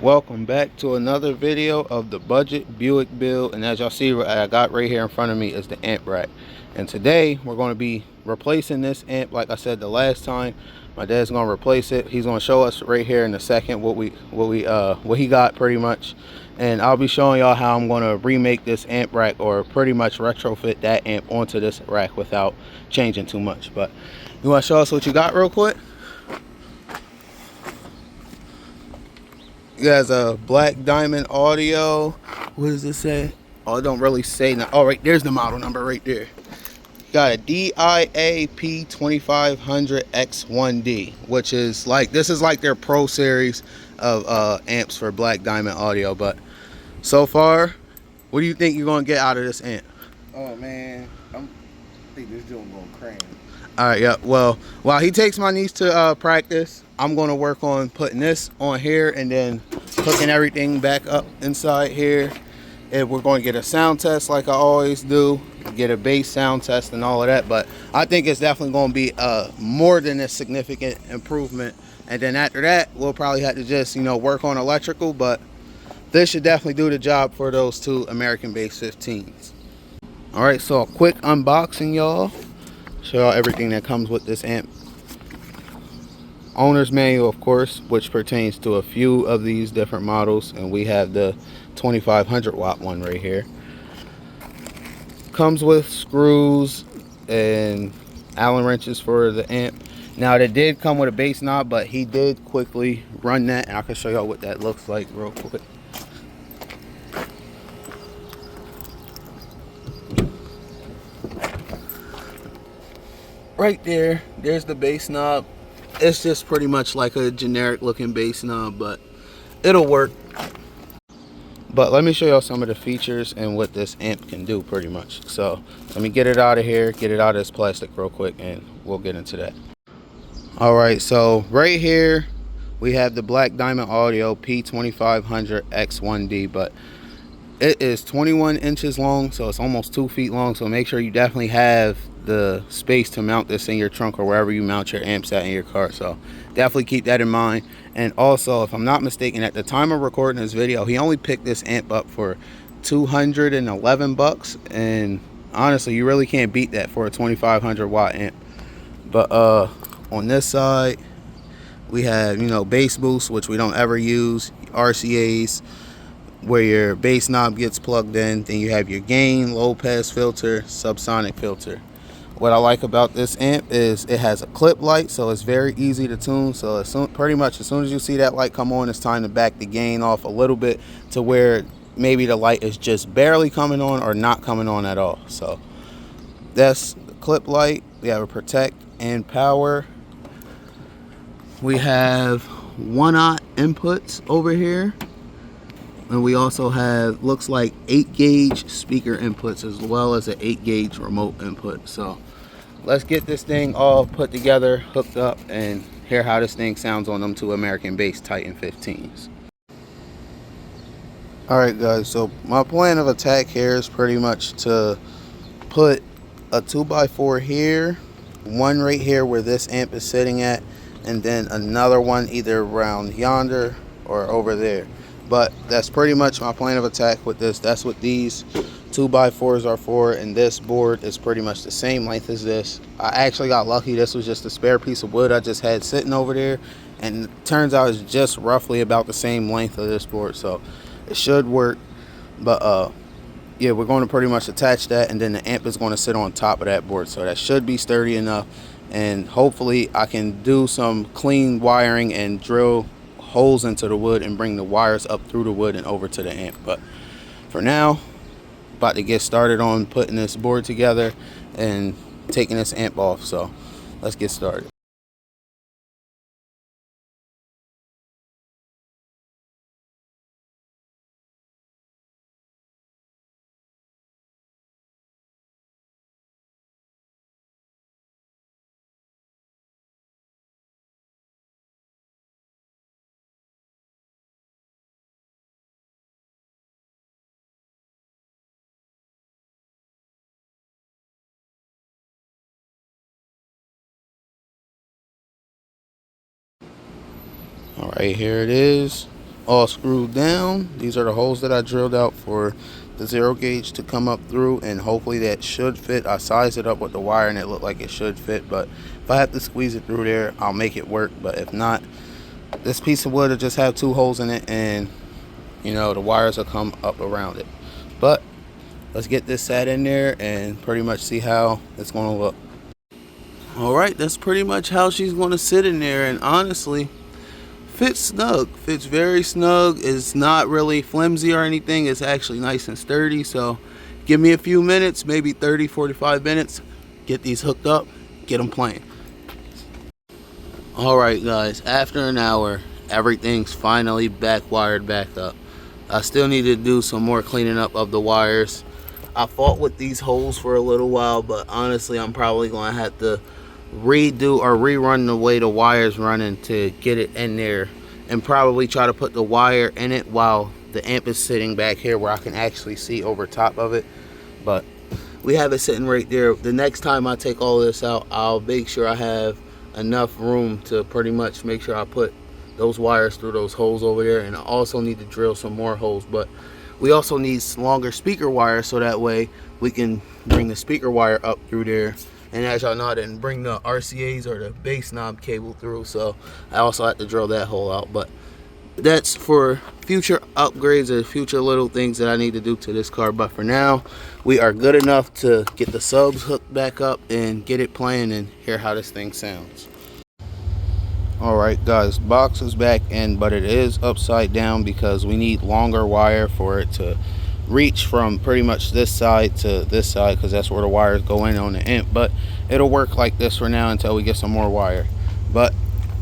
Welcome back to another video of the budget Buick build. And as y'all see, what I got right here in front of me is the amp rack. And today we're going to be replacing this amp. Like I said the last time, my dad's going to replace it. He's going to show us right here in a second what he got pretty much. And I'll be showing y'all how I'm going to remake this amp rack, or pretty much retrofit that amp onto this rack without changing too much. But you want to show us what you got real quick? You guys, a Black Diamond Audio. What does it say? Oh, it don't really say now. Oh, right there's the model number right there. Got a Dia-P25000x1D, which is like, this is like their pro series of amps for Black Diamond Audio. But so far, what do you think you're gonna get out of this amp? Oh man, I think this joint gonna cram. All right, yeah. Well, while he takes my niece to practice, I'm going to work on putting this on here and then hooking everything back up inside here. And we're going to get a sound test like I always do, get a bass sound test and all of that. But I think it's definitely going to be more than a significant improvement. And then after that, we'll probably have to just, work on electrical. But this should definitely do the job for those two American bass 15s. All right, so a quick unboxing, y'all. Show y'all everything that comes with this amp. Owner's manual, of course, which pertains to a few of these different models, and we have the 2500 watt one right here. Comes with screws and Allen wrenches for the amp. Now, it did come with a bass knob, but he did quickly run that, and I can show y'all what that looks like real quick. Right there's the bass knob. It's just pretty much like a generic looking bass knob, but it'll work. But let me show y'all some of the features and what this amp can do pretty much. So let me get it out of here, get it out of this plastic real quick, and we'll get into that. All right, so right here we have the Black Diamond Audio P2500X1D, but it is 21 inches long, so it's almost 2 feet long. So make sure you definitely have the space to mount this in your trunk or wherever you mount your amps at in your car. So definitely keep that in mind. And also, if I'm not mistaken, at the time of recording this video, he only picked this amp up for 211 bucks. And honestly, you really can't beat that for a 2500 watt amp. But on this side, we have, bass boost, which we don't ever use, RCAs, where your bass knob gets plugged in. Then you have your gain, low pass filter, subsonic filter. What I like about this amp is it has a clip light, so it's very easy to tune. So pretty much as soon as you see that light come on, it's time to back the gain off a little bit to where maybe the light is just barely coming on or not coming on at all. So that's the clip light. We have a protect and power. We have 1-aught inputs over here. And we also have, looks like 8-gauge speaker inputs as well as an 8-gauge remote input. So let's get this thing all put together, hooked up, and hear how this thing sounds on them two American bass Titan 15s. Alright guys, so my plan of attack here is pretty much to put a 2x4 here, one right here where this amp is sitting at, and then another one either around yonder or over there. But that's pretty much my plan of attack with this. That's what these 2x4s are for, and this board is pretty much the same length as this. I actually got lucky. This was just a spare piece of wood I just had sitting over there, and it turns out it's just roughly about the same length of this board, so it should work. But yeah, we're going to pretty much attach that, and then the amp is going to sit on top of that board, so that should be sturdy enough. And hopefully I can do some clean wiring and drill holes into the wood and bring the wires up through the wood and over to the amp. But for now, about to get started on putting this board together and taking this amp off. So let's get started. All right, here it is. all screwed down. These are the holes that I drilled out for the 0 gauge to come up through, and hopefully that should fit. I sized it up with the wire and it looked like it should fit, but if I have to squeeze it through there, I'll make it work. But if not, this piece of wood will just have 2 holes in it, and you know, the wires will come up around it. But let's get this sat in there and pretty much see how it's going to look. Alright, that's pretty much how she's going to sit in there, and honestly, fits snug. Fits very snug. It's not really flimsy or anything. It's actually nice and sturdy. So give me a few minutes, maybe 30-45 minutes, get these hooked up, get them playing. Alright guys, after an hour, everything's finally wired back up. I still need to do some more cleaning up of the wires. I fought with these holes for a little while, but honestly I'm probably going to have to redo or rerun the way the wire's running to get it in there, and probably try to put the wire in it while the amp is sitting back here where I can actually see over top of it. But we have it sitting right there. The next time I take all this out, I'll make sure I have enough room to pretty much make sure I put those wires through those holes over there, and I also need to drill some more holes. But we also need longer speaker wire so that way we can bring the speaker wire up through there. And as y'all know, I didn't bring the RCAs or the bass knob cable through, so I also had to drill that hole out. But that's for future upgrades or future little things that I need to do to this car. But for now, we are good enough to get the subs hooked back up and get it playing and hear how this thing sounds. Alright guys, box is back in, but it is upside down because we need longer wire for it to reach from pretty much this side to this side, because that's where the wires go in on the amp. But it'll work like this for now until we get some more wire. But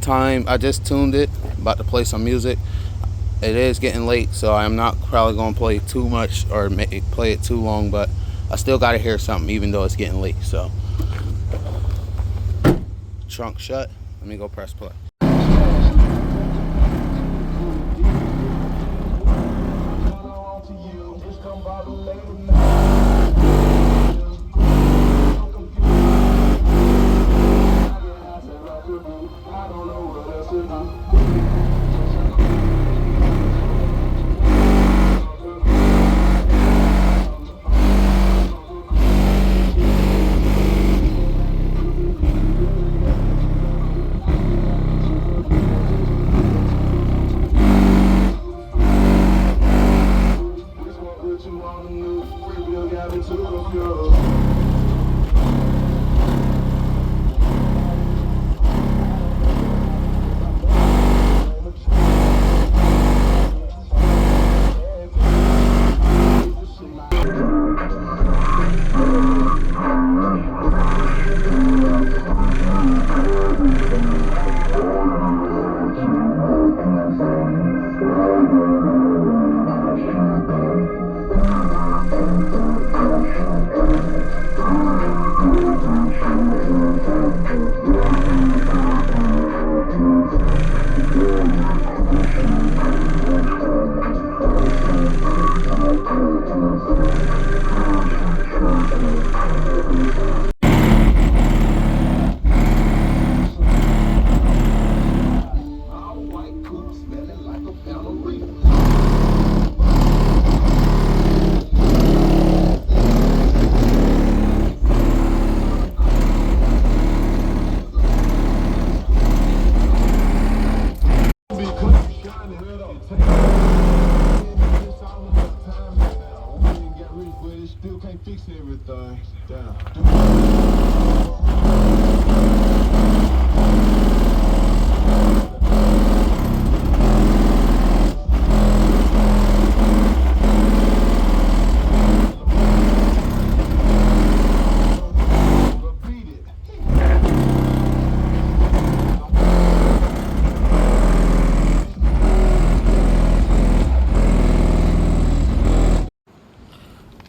I just tuned it, about to play some music. It is getting late, so I'm not probably going to play too much or play it too long, but I still got to hear something even though it's getting late. So trunk shut, let me go press play.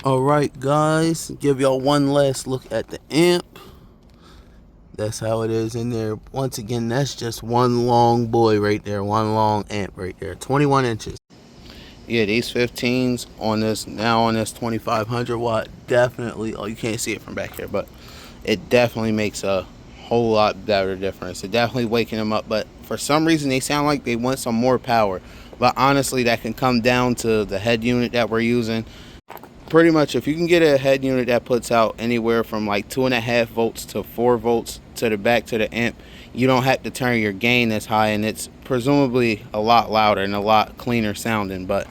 Alright guys, give y'all one last look at the amp. That's how it is in there. Once again, that's just one long boy right there, one long amp right there, 21 inches. Yeah, these 15s on this 2500 watt definitely, oh, you can't see it from back here, but it definitely makes a whole lot better difference. It definitely waking them up, but for some reason they sound like they want some more power. but honestly that can come down to the head unit that we're using. Pretty much if you can get a head unit that puts out anywhere from like 2.5 volts to 4 volts to the back to the amp, you don't have to turn your gain as high, and it's presumably a lot louder and a lot cleaner sounding. But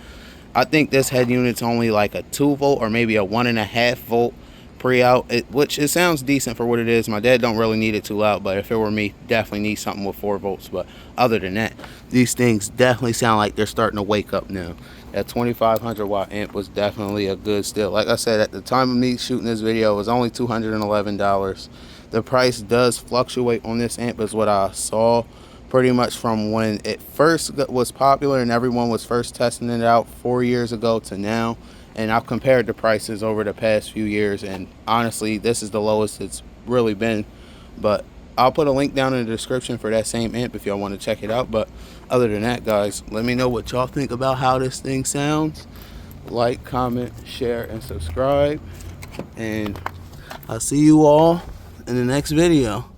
I think this head unit's only like a 2 volt or maybe a 1.5 volt pre-out, which it sounds decent for what it is. My dad don't really need it too loud, but if it were me, definitely need something with 4 volts. But other than that, these things definitely sound like they're starting to wake up now. That 2500 watt amp was definitely a good steal. Like I said, at the time of me shooting this video, it was only $211. The price does fluctuate on this amp, is what I saw pretty much from when it first was popular and everyone was first testing it out 4 years ago to now. And I've compared the prices over the past few years, and honestly this is the lowest it's really been. But I'll put a link down in the description for that same amp if y'all want to check it out. But other than that, guys, let me know what y'all think about how this thing sounds. Like, comment, share, and subscribe, and I'll see you all in the next video.